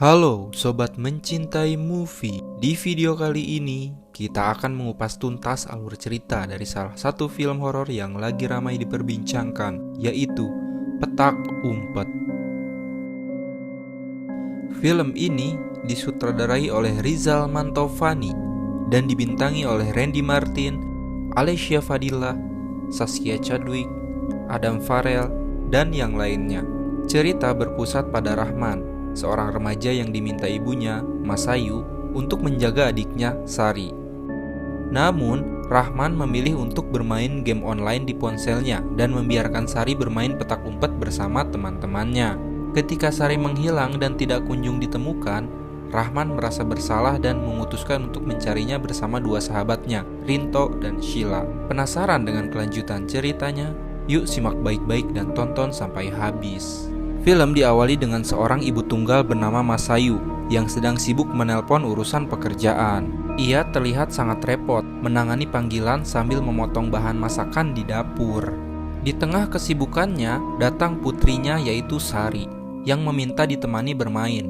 Halo Sobat Mencintai Movie. Di video kali ini kita akan mengupas tuntas alur cerita dari salah satu film horor yang lagi ramai diperbincangkan, yaitu Petak Umpet. Film ini disutradarai oleh Rizal Mantovani dan dibintangi oleh Randy Martin, Alessia Fadila, Zaskia Chadwick, Adam Farrell, dan yang lainnya. Cerita berpusat pada Rahman, seorang remaja yang diminta ibunya, Masayu, untuk menjaga adiknya, Sari. Namun, Rahman memilih untuk bermain game online di ponselnya dan membiarkan Sari bermain petak umpet bersama teman-temannya. Ketika Sari menghilang dan tidak kunjung ditemukan, Rahman merasa bersalah dan memutuskan untuk mencarinya bersama dua sahabatnya, Rinto dan Sheila. Penasaran dengan kelanjutan ceritanya? Yuk simak baik-baik dan tonton sampai habis. Film diawali dengan seorang ibu tunggal bernama Masayu yang sedang sibuk menelpon urusan pekerjaan. Ia terlihat sangat repot menangani panggilan sambil memotong bahan masakan di dapur. Di tengah kesibukannya, datang putrinya yaitu Sari yang meminta ditemani bermain.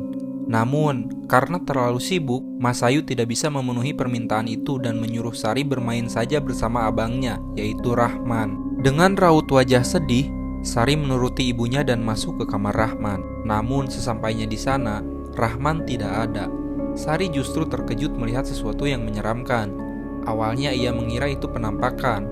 Namun, karena terlalu sibuk, Masayu tidak bisa memenuhi permintaan itu dan menyuruh Sari bermain saja bersama abangnya yaitu Rahman. Dengan raut wajah sedih, Sari menuruti ibunya dan masuk ke kamar Rahman. Namun sesampainya di sana, Rahman tidak ada. Sari justru terkejut melihat sesuatu yang menyeramkan. Awalnya ia mengira itu penampakan,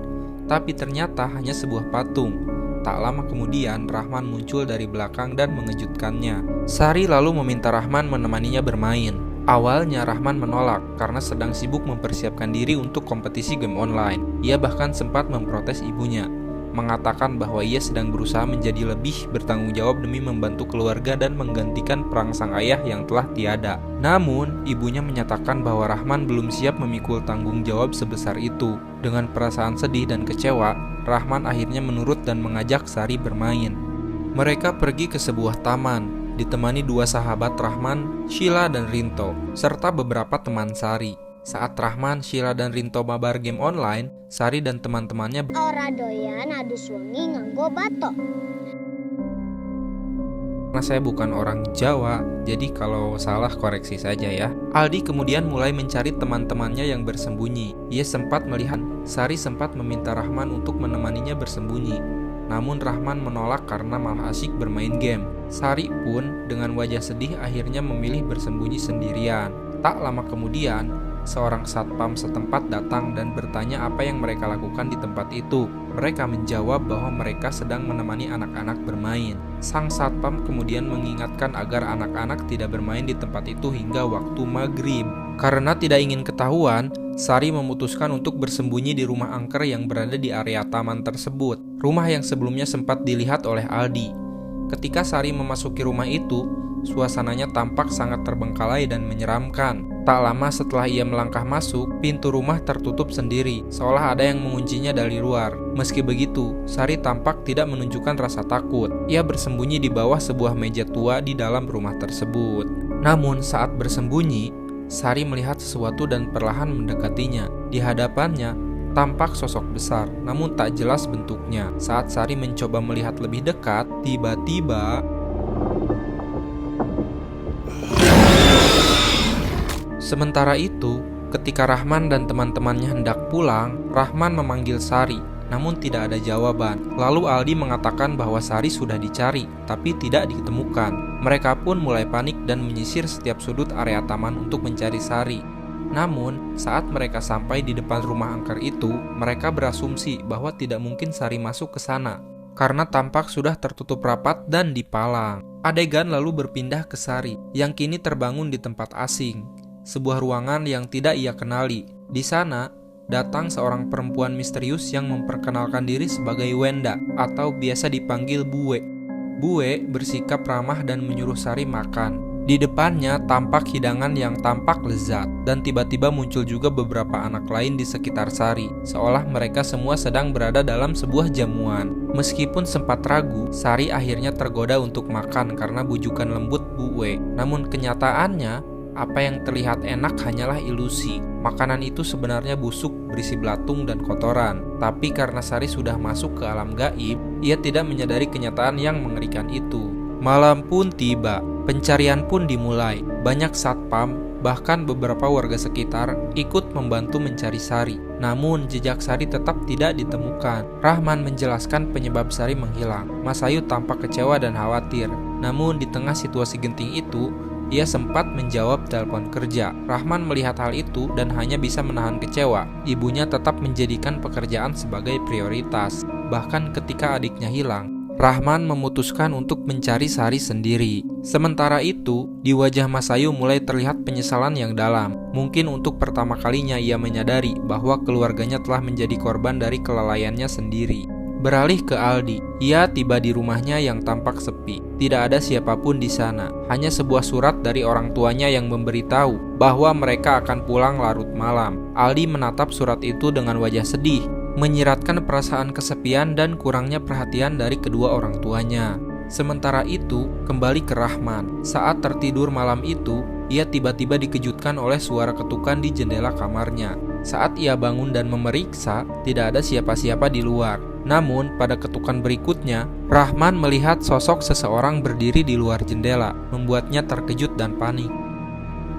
tapi ternyata hanya sebuah patung. Tak lama kemudian, Rahman muncul dari belakang dan mengejutkannya. Sari lalu meminta Rahman menemaninya bermain. Awalnya Rahman menolak karena sedang sibuk mempersiapkan diri untuk kompetisi game online. Ia bahkan sempat memprotes ibunya, mengatakan bahwa ia sedang berusaha menjadi lebih bertanggung jawab demi membantu keluarga dan menggantikan peran sang ayah yang telah tiada. Namun, ibunya menyatakan bahwa Rahman belum siap memikul tanggung jawab sebesar itu. Dengan perasaan sedih dan kecewa, Rahman akhirnya menurut dan mengajak Sari bermain. Mereka pergi ke sebuah taman, ditemani dua sahabat Rahman, Sheila dan Rinto, serta beberapa teman Sari. Saat Rahman, Sheila, dan Rinto mabar game online, Sari dan teman-temannya ora doyan adus wengi nganggo batok. Karena saya bukan orang Jawa, jadi kalau salah koreksi saja ya. Aldi kemudian mulai mencari teman-temannya yang bersembunyi. Ia sempat melihat Sari sempat meminta Rahman untuk menemaninya bersembunyi. Namun Rahman menolak karena malah asyik bermain game. Sari pun dengan wajah sedih akhirnya memilih bersembunyi sendirian. Tak lama kemudian, seorang satpam setempat datang dan bertanya apa yang mereka lakukan di tempat itu. Mereka menjawab bahwa mereka sedang menemani anak-anak bermain. Sang satpam kemudian mengingatkan agar anak-anak tidak bermain di tempat itu hingga waktu maghrib. Karena tidak ingin ketahuan, Sari memutuskan untuk bersembunyi di rumah angker yang berada di area taman tersebut. Rumah yang sebelumnya sempat dilihat oleh Aldi. Ketika Sari memasuki rumah itu, suasananya tampak sangat terbengkalai dan menyeramkan. Tak lama setelah ia melangkah masuk, pintu rumah tertutup sendiri, seolah ada yang menguncinya dari luar. Meski begitu, Sari tampak tidak menunjukkan rasa takut. Ia bersembunyi di bawah sebuah meja tua di dalam rumah tersebut. Namun saat bersembunyi, Sari melihat sesuatu dan perlahan mendekatinya. Di hadapannya, tampak sosok besar, namun tak jelas bentuknya. Saat Sari mencoba melihat lebih dekat, tiba-tiba sementara itu, ketika Rahman dan teman-temannya hendak pulang, Rahman memanggil Sari, namun tidak ada jawaban. Lalu Aldi mengatakan bahwa Sari sudah dicari, tapi tidak ditemukan. Mereka pun mulai panik dan menyisir setiap sudut area taman untuk mencari Sari. Namun, saat mereka sampai di depan rumah angker itu, mereka berasumsi bahwa tidak mungkin Sari masuk ke sana, karena tampak sudah tertutup rapat dan dipalang. Adegan lalu berpindah ke Sari, yang kini terbangun di tempat asing, sebuah ruangan yang tidak ia kenali. Di sana, datang seorang perempuan misterius yang memperkenalkan diri sebagai Wenda atau biasa dipanggil Bue. Bue bersikap ramah dan menyuruh Sari makan. Di depannya tampak hidangan yang tampak lezat, dan tiba-tiba muncul juga beberapa anak lain di sekitar Sari, seolah mereka semua sedang berada dalam sebuah jamuan. Meskipun sempat ragu, Sari akhirnya tergoda untuk makan karena bujukan lembut Bue. Namun kenyataannya, apa yang terlihat enak hanyalah ilusi. Makanan itu sebenarnya busuk, berisi belatung dan kotoran. Tapi karena Sari sudah masuk ke alam gaib, ia tidak menyadari kenyataan yang mengerikan itu. Malam pun tiba, pencarian pun dimulai. Banyak satpam, bahkan beberapa warga sekitar ikut membantu mencari Sari. Namun jejak Sari tetap tidak ditemukan. Rahman menjelaskan penyebab Sari menghilang. Mas Ayu tampak kecewa dan khawatir. Namun di tengah situasi genting itu, ia sempat menjawab telepon kerja. Rahman melihat hal itu dan hanya bisa menahan kecewa. Ibunya tetap menjadikan pekerjaan sebagai prioritas. Bahkan ketika adiknya hilang, Rahman memutuskan untuk mencari Sari sendiri. Sementara itu, di wajah Mas Ayu mulai terlihat penyesalan yang dalam. Mungkin untuk pertama kalinya ia menyadari bahwa keluarganya telah menjadi korban dari kelalaiannya sendiri. Beralih ke Aldi, ia tiba di rumahnya yang tampak sepi. Tidak ada siapapun di sana, hanya sebuah surat dari orang tuanya yang memberitahu bahwa mereka akan pulang larut malam. Aldi menatap surat itu dengan wajah sedih, menyiratkan perasaan kesepian dan kurangnya perhatian dari kedua orang tuanya. Sementara itu, kembali ke Rahman. Saat tertidur malam itu, ia tiba-tiba dikejutkan oleh suara ketukan di jendela kamarnya. Saat ia bangun dan memeriksa, tidak ada siapa-siapa di luar. Namun, pada ketukan berikutnya, Rahman melihat sosok seseorang berdiri di luar jendela, membuatnya terkejut dan panik.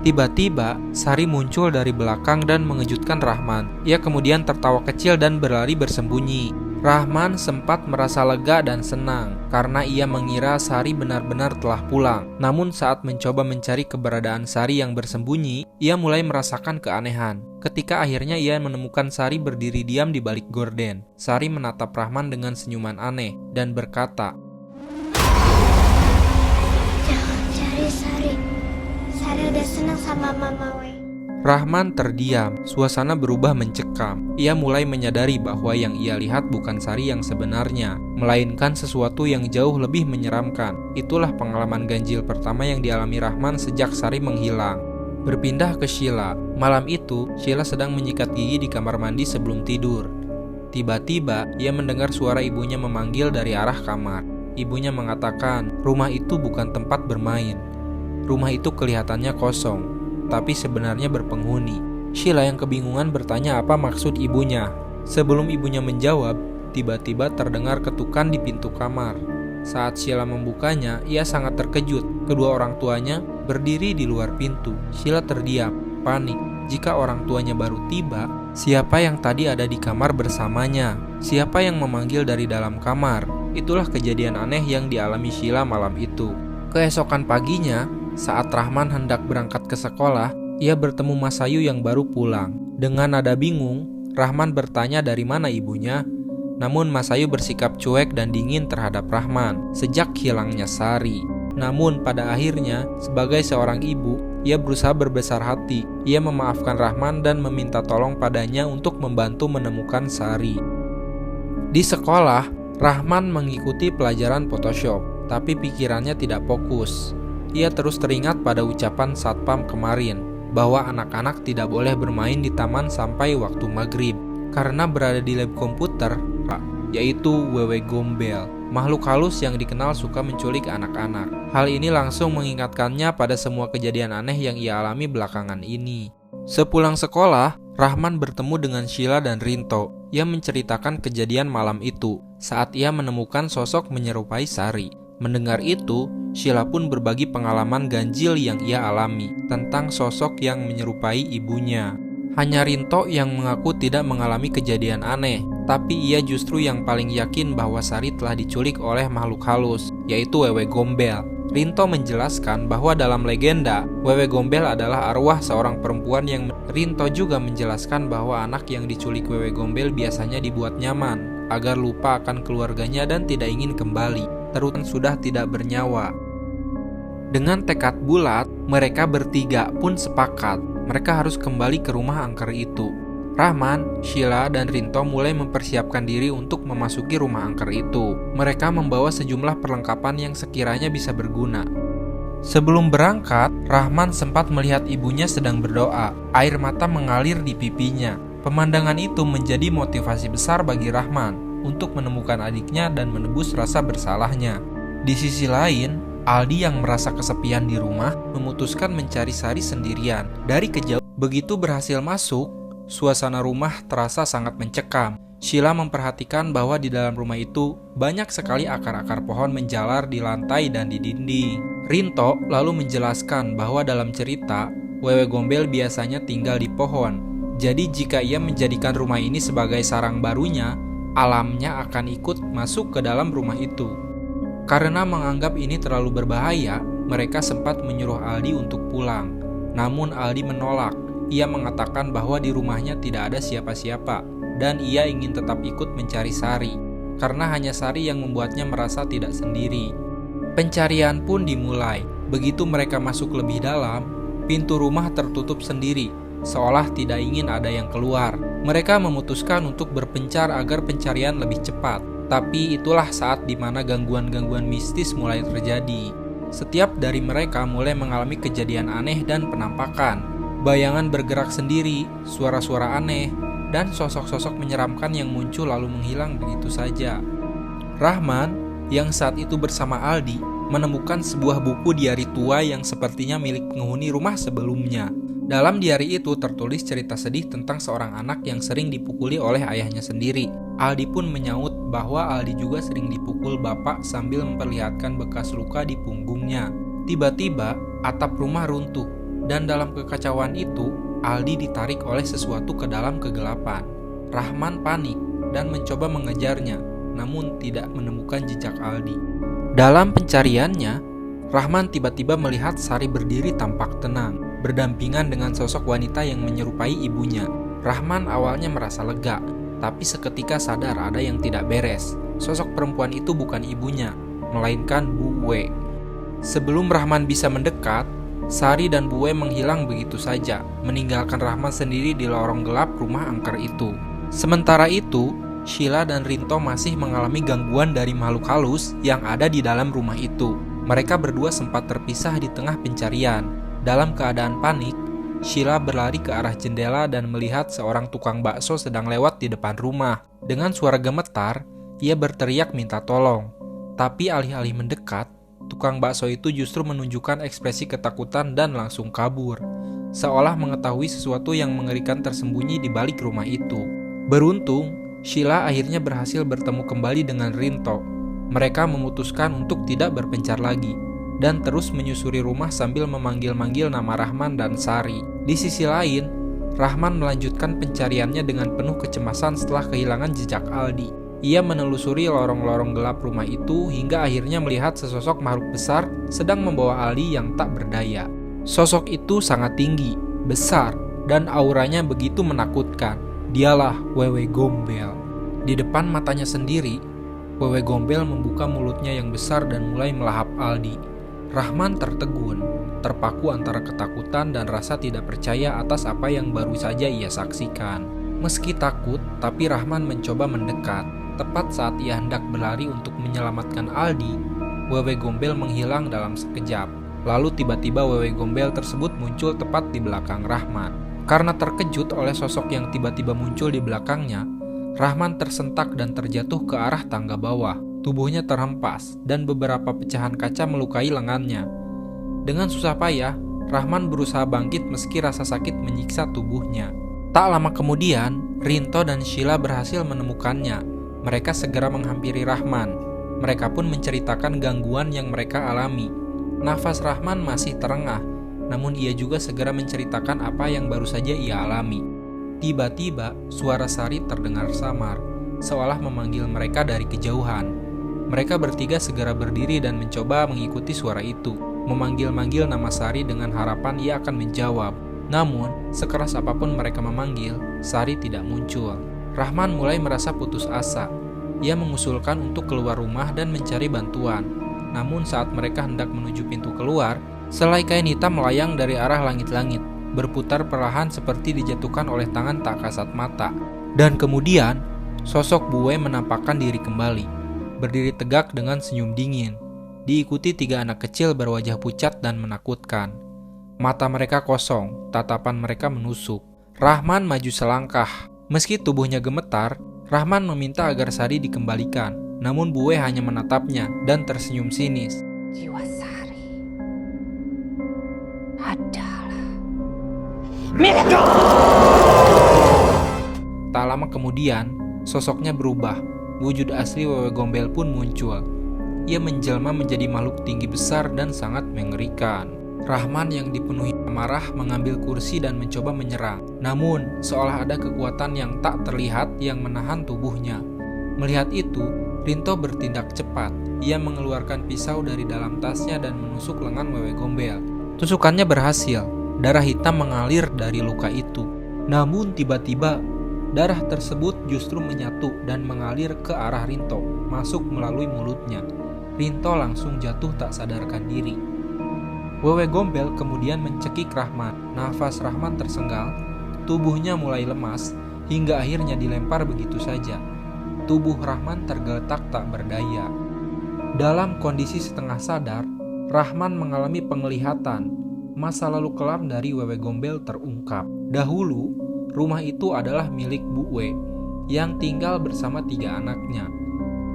Tiba-tiba, Sari muncul dari belakang dan mengejutkan Rahman. Ia kemudian tertawa kecil dan berlari bersembunyi. Rahman sempat merasa lega dan senang karena ia mengira Sari benar-benar telah pulang. Namun saat mencoba mencari keberadaan Sari yang bersembunyi, ia mulai merasakan keanehan. Ketika akhirnya ia menemukan Sari berdiri diam di balik gorden, Sari menatap Rahman dengan senyuman aneh dan berkata, "Jangan cari Sari. Sari udah senang sama Mama we." Rahman terdiam, suasana berubah mencekam. Ia mulai menyadari bahwa yang ia lihat bukan Sari yang sebenarnya, melainkan sesuatu yang jauh lebih menyeramkan. Itulah pengalaman ganjil pertama yang dialami Rahman sejak Sari menghilang. Berpindah ke Sheila. Malam itu, Sheila sedang menyikat gigi di kamar mandi sebelum tidur. Tiba-tiba, ia mendengar suara ibunya memanggil dari arah kamar. Ibunya mengatakan, rumah itu bukan tempat bermain. Rumah itu kelihatannya kosong, tapi sebenarnya berpenghuni. Sheila yang kebingungan bertanya apa maksud ibunya. Sebelum ibunya menjawab, tiba-tiba terdengar ketukan di pintu kamar. Saat Sheila membukanya, ia sangat terkejut. Kedua orang tuanya berdiri di luar pintu. Sheila terdiam, panik. Jika orang tuanya baru tiba, siapa yang tadi ada di kamar bersamanya? Siapa yang memanggil dari dalam kamar? Itulah kejadian aneh yang dialami Sheila malam itu. Keesokan paginya, saat Rahman hendak berangkat ke sekolah, ia bertemu Mas Ayu yang baru pulang. Dengan nada bingung, Rahman bertanya dari mana ibunya. Namun Mas Ayu bersikap cuek dan dingin terhadap Rahman sejak hilangnya Sari. Namun pada akhirnya, sebagai seorang ibu, ia berusaha berbesar hati. Ia memaafkan Rahman dan meminta tolong padanya untuk membantu menemukan Sari. Di sekolah, Rahman mengikuti pelajaran Photoshop, tapi pikirannya tidak fokus. Ia terus teringat pada ucapan satpam kemarin bahwa anak-anak tidak boleh bermain di taman sampai waktu maghrib karena berada di lab komputer, yaitu wewe gombel, makhluk halus yang dikenal suka menculik anak-anak. Hal ini langsung mengingatkannya pada semua kejadian aneh yang ia alami belakangan ini. Sepulang sekolah, Rahman bertemu dengan Sheila dan Rinto. Ia menceritakan kejadian malam itu saat ia menemukan sosok menyerupai Sari. Mendengar itu, Sheila pun berbagi pengalaman ganjil yang ia alami tentang sosok yang menyerupai ibunya. Hanya Rinto yang mengaku tidak mengalami kejadian aneh, tapi ia justru yang paling yakin bahwa Sari telah diculik oleh makhluk halus, yaitu wewe gombel. Rinto menjelaskan bahwa dalam legenda, wewe gombel adalah arwah seorang perempuan yang Rinto juga menjelaskan bahwa anak yang diculik wewe gombel biasanya dibuat nyaman agar lupa akan keluarganya dan tidak ingin kembali, terutama sudah tidak bernyawa. Dengan tekad bulat, mereka bertiga pun sepakat mereka harus kembali ke rumah angker itu. Rahman, Sheila, dan Rinto mulai mempersiapkan diri untuk memasuki rumah angker itu. Mereka membawa sejumlah perlengkapan yang sekiranya bisa berguna. Sebelum berangkat, Rahman sempat melihat ibunya sedang berdoa. Air mata mengalir di pipinya. Pemandangan itu menjadi motivasi besar bagi Rahman untuk menemukan adiknya dan menebus rasa bersalahnya. Di sisi lain, Aldi yang merasa kesepian di rumah memutuskan mencari Sari sendirian. Dari kejauhan, begitu berhasil masuk, suasana rumah terasa sangat mencekam. Sheila memperhatikan bahwa di dalam rumah itu banyak sekali akar-akar pohon menjalar di lantai dan di dinding. Rinto lalu menjelaskan bahwa dalam cerita, Wewe Gombel biasanya tinggal di pohon. Jadi jika ia menjadikan rumah ini sebagai sarang barunya, alamnya akan ikut masuk ke dalam rumah itu. Karena menganggap ini terlalu berbahaya, mereka sempat menyuruh Aldi untuk pulang. Namun Aldi menolak. Ia mengatakan bahwa di rumahnya tidak ada siapa-siapa dan ia ingin tetap ikut mencari Sari, karena hanya Sari yang membuatnya merasa tidak sendiri. Pencarian pun dimulai. Begitu mereka masuk lebih dalam, pintu rumah tertutup sendiri, seolah tidak ingin ada yang keluar. Mereka memutuskan untuk berpencar agar pencarian lebih cepat. Tapi itulah saat di mana gangguan-gangguan mistis mulai terjadi. Setiap dari mereka mulai mengalami kejadian aneh dan penampakan. Bayangan bergerak sendiri, suara-suara aneh, dan sosok-sosok menyeramkan yang muncul lalu menghilang begitu saja. Rahman, yang saat itu bersama Aldi, menemukan sebuah buku diari tua yang sepertinya milik penghuni rumah sebelumnya. Dalam diari itu tertulis cerita sedih tentang seorang anak yang sering dipukuli oleh ayahnya sendiri. Aldi pun menyaut bahwa Aldi juga sering dipukul bapak sambil memperlihatkan bekas luka di punggungnya. Tiba-tiba, atap rumah runtuh, dan dalam kekacauan itu, Aldi ditarik oleh sesuatu ke dalam kegelapan. Rahman panik dan mencoba mengejarnya, namun tidak menemukan jejak Aldi. Dalam pencariannya, Rahman tiba-tiba melihat Sari berdiri tampak tenang, berdampingan dengan sosok wanita yang menyerupai ibunya. Rahman awalnya merasa lega, tapi seketika sadar ada yang tidak beres. Sosok perempuan itu bukan ibunya, melainkan Buwe. Sebelum Rahman bisa mendekat, Sari dan Buwe menghilang begitu saja, meninggalkan Rahman sendiri di lorong gelap rumah angker itu. Sementara itu, Sheila dan Rinto masih mengalami gangguan dari makhluk halus yang ada di dalam rumah itu. Mereka berdua sempat terpisah di tengah pencarian. Dalam keadaan panik, Sheila berlari ke arah jendela dan melihat seorang tukang bakso sedang lewat di depan rumah. Dengan suara gemetar, ia berteriak minta tolong. Tapi alih-alih mendekat, tukang bakso itu justru menunjukkan ekspresi ketakutan dan langsung kabur, seolah mengetahui sesuatu yang mengerikan tersembunyi di balik rumah itu. Beruntung, Sheila akhirnya berhasil bertemu kembali dengan Rinto. Mereka memutuskan untuk tidak berpencar lagi dan terus menyusuri rumah sambil memanggil-manggil nama Rahman dan Sari. Di sisi lain, Rahman melanjutkan pencariannya dengan penuh kecemasan setelah kehilangan jejak Aldi. Ia menelusuri lorong-lorong gelap rumah itu hingga akhirnya melihat sesosok makhluk besar sedang membawa Aldi yang tak berdaya. Sosok itu sangat tinggi, besar, dan auranya begitu menakutkan. Dialah Wewe Gombel. Di depan matanya sendiri, Wewe Gombel membuka mulutnya yang besar dan mulai melahap Aldi. Rahman tertegun, terpaku antara ketakutan dan rasa tidak percaya atas apa yang baru saja ia saksikan. Meski takut, tapi Rahman mencoba mendekat. Tepat saat ia hendak berlari untuk menyelamatkan Aldi, Wewe Gombel menghilang dalam sekejap. Lalu tiba-tiba Wewe Gombel tersebut muncul tepat di belakang Rahman. Karena terkejut oleh sosok yang tiba-tiba muncul di belakangnya, Rahman tersentak dan terjatuh ke arah tangga bawah. Tubuhnya terhempas dan beberapa pecahan kaca melukai lengannya. Dengan susah payah, Rahman berusaha bangkit meski rasa sakit menyiksa tubuhnya. Tak lama kemudian, Rinto dan Sheila berhasil menemukannya. Mereka segera menghampiri Rahman. Mereka pun menceritakan gangguan yang mereka alami. Nafas Rahman masih terengah, namun ia juga segera menceritakan apa yang baru saja ia alami. Tiba-tiba, suara Sari terdengar samar, seolah memanggil mereka dari kejauhan. Mereka bertiga segera berdiri dan mencoba mengikuti suara itu, memanggil-manggil nama Sari dengan harapan ia akan menjawab. Namun, sekeras apapun mereka memanggil, Sari tidak muncul. Rahman mulai merasa putus asa. Ia mengusulkan untuk keluar rumah dan mencari bantuan. Namun saat mereka hendak menuju pintu keluar, selai kain hitam melayang dari arah langit-langit, berputar perlahan seperti dijatuhkan oleh tangan tak kasat mata. Dan kemudian, sosok Buwe menampakkan diri kembali, berdiri tegak dengan senyum dingin, diikuti 3 anak kecil berwajah pucat dan menakutkan. Mata mereka kosong, tatapan mereka menusuk. Rahman maju selangkah. Meski tubuhnya gemetar, Rahman meminta agar Sari dikembalikan. Namun Buwe hanya menatapnya dan tersenyum sinis. Jiwa Tak lama kemudian, sosoknya berubah. Wujud asli Wewe Gombel pun muncul. Ia menjelma menjadi makhluk tinggi besar dan sangat mengerikan. Rahman yang dipenuhi amarah mengambil kursi dan mencoba menyerang. Namun, seolah ada kekuatan yang tak terlihat yang menahan tubuhnya. Melihat itu, Rinto bertindak cepat. Ia mengeluarkan pisau dari dalam tasnya dan menusuk lengan Wewe Gombel. Tusukannya berhasil. Darah hitam mengalir dari luka itu. Namun tiba-tiba, darah tersebut justru menyatu dan mengalir ke arah Rinto, masuk melalui mulutnya. Rinto langsung jatuh tak sadarkan diri. Wewe Gombel kemudian mencekik Rahman. Nafas Rahman tersengal, tubuhnya mulai lemas, hingga akhirnya dilempar begitu saja. Tubuh Rahman tergeletak tak berdaya. Dalam kondisi setengah sadar, Rahman mengalami penglihatan. Masa lalu kelam dari Wewe Gombel terungkap. Dahulu, rumah itu adalah milik Bu We yang tinggal bersama 3 anaknya.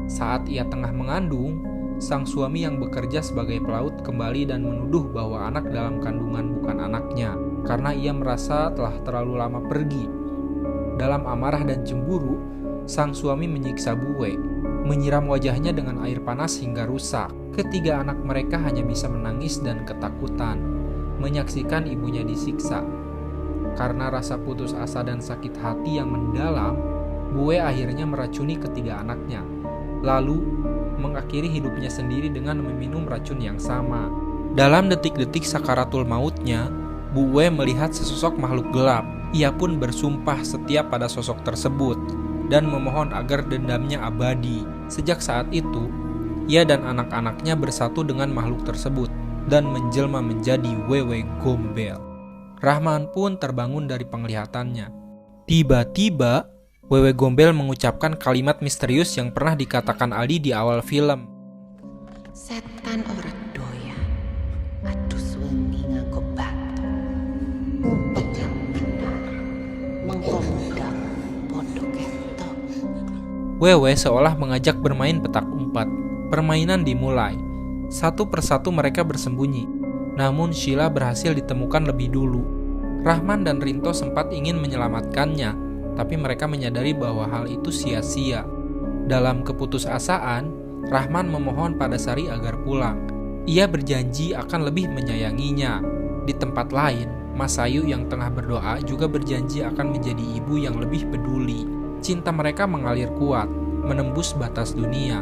Saat ia tengah mengandung, sang suami yang bekerja sebagai pelaut kembali dan menuduh bahwa anak dalam kandungan bukan anaknya karena ia merasa telah terlalu lama pergi. Dalam amarah dan cemburu, sang suami menyiksa Bu We, menyiram wajahnya dengan air panas hingga rusak. Ketiga anak mereka hanya bisa menangis dan ketakutan, menyaksikan ibunya disiksa. Karena rasa putus asa dan sakit hati yang mendalam, Bu We akhirnya meracuni ketiga anaknya, lalu mengakhiri hidupnya sendiri dengan meminum racun yang sama. Dalam detik-detik sakaratul mautnya, Bu We melihat sesosok makhluk gelap. Ia pun bersumpah setia pada sosok tersebut dan memohon agar dendamnya abadi. Sejak saat itu, ia dan anak-anaknya bersatu dengan makhluk tersebut dan menjelma menjadi Wewe Gombel. Rahman pun terbangun dari penglihatannya. Tiba-tiba, Wewe Gombel mengucapkan kalimat misterius yang pernah dikatakan Aldi di awal film. Setan ora doyan, adus wengi nganggo batu. Umpet yang benar, mengkomudak bodoh ketok. Wewe seolah mengajak bermain petak umpet. Permainan dimulai. Satu persatu mereka bersembunyi. Namun Sheila berhasil ditemukan lebih dulu. Rahman dan Rinto sempat ingin menyelamatkannya, tapi mereka menyadari bahwa hal itu sia-sia. Dalam keputusasaan, Rahman memohon pada Sari agar pulang. Ia berjanji akan lebih menyayanginya. Di tempat lain, Mas Ayu yang tengah berdoa juga berjanji akan menjadi ibu yang lebih peduli. Cinta mereka mengalir kuat, menembus batas dunia.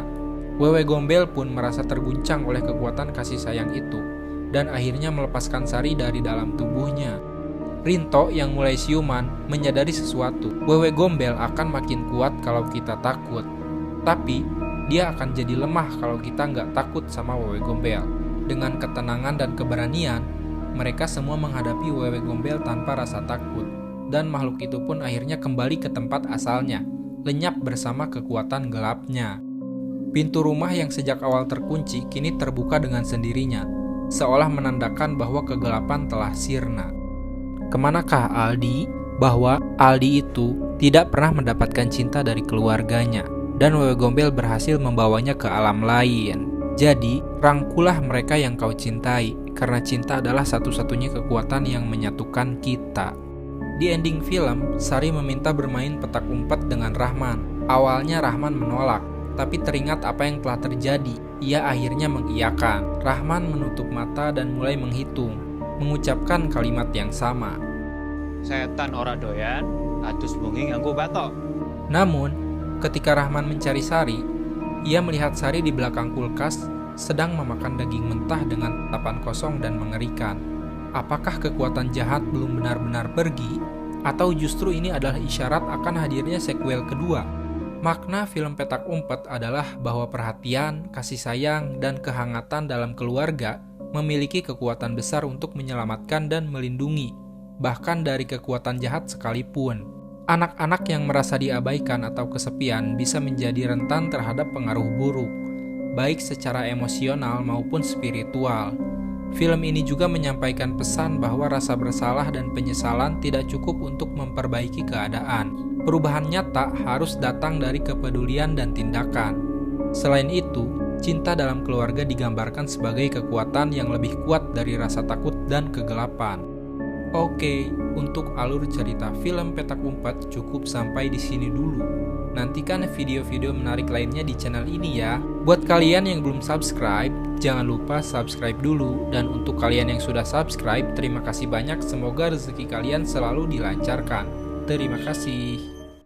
Wewe Gombel pun merasa terguncang oleh kekuatan kasih sayang itu, dan akhirnya melepaskan Sari dari dalam tubuhnya. Rinto yang mulai siuman menyadari sesuatu. Wewe Gombel akan makin kuat kalau kita takut. Tapi, dia akan jadi lemah kalau kita nggak takut sama Wewe Gombel. Dengan ketenangan dan keberanian, mereka semua menghadapi Wewe Gombel tanpa rasa takut. Dan makhluk itu pun akhirnya kembali ke tempat asalnya, lenyap bersama kekuatan gelapnya. Pintu rumah yang sejak awal terkunci kini terbuka dengan sendirinya, seolah menandakan bahwa kegelapan telah sirna. Kemanakah Aldi? Bahwa Aldi itu tidak pernah mendapatkan cinta dari keluarganya, dan Wewe Gombel berhasil membawanya ke alam lain. Jadi, rangkulah mereka yang kau cintai, karena cinta adalah satu-satunya kekuatan yang menyatukan kita. Di ending film, Sari meminta bermain petak umpet dengan Rahman. Awalnya Rahman menolak, tapi teringat apa yang telah terjadi. Ia akhirnya mengiyakan. Rahman menutup mata dan mulai menghitung, mengucapkan kalimat yang sama. Setan ora doyan, adus bengi nganggo batok. Namun, ketika Rahman mencari Sari, ia melihat Sari di belakang kulkas sedang memakan daging mentah dengan tatapan kosong dan mengerikan. Apakah kekuatan jahat belum benar-benar pergi? Atau justru ini adalah isyarat akan hadirnya sequel kedua? Makna film Petak Umpet adalah bahwa perhatian, kasih sayang, dan kehangatan dalam keluarga memiliki kekuatan besar untuk menyelamatkan dan melindungi, bahkan dari kekuatan jahat sekalipun. Anak-anak yang merasa diabaikan atau kesepian bisa menjadi rentan terhadap pengaruh buruk, baik secara emosional maupun spiritual. Film ini juga menyampaikan pesan bahwa rasa bersalah dan penyesalan tidak cukup untuk memperbaiki keadaan. Perubahan nyata harus datang dari kepedulian dan tindakan. Selain itu, cinta dalam keluarga digambarkan sebagai kekuatan yang lebih kuat dari rasa takut dan kegelapan. Oke, untuk alur cerita film Petak Umpet cukup sampai di sini dulu. Nantikan video-video menarik lainnya di channel ini ya. Buat kalian yang belum subscribe, jangan lupa subscribe dulu. Dan untuk kalian yang sudah subscribe, terima kasih banyak. Semoga rezeki kalian selalu dilancarkan. Terima kasih.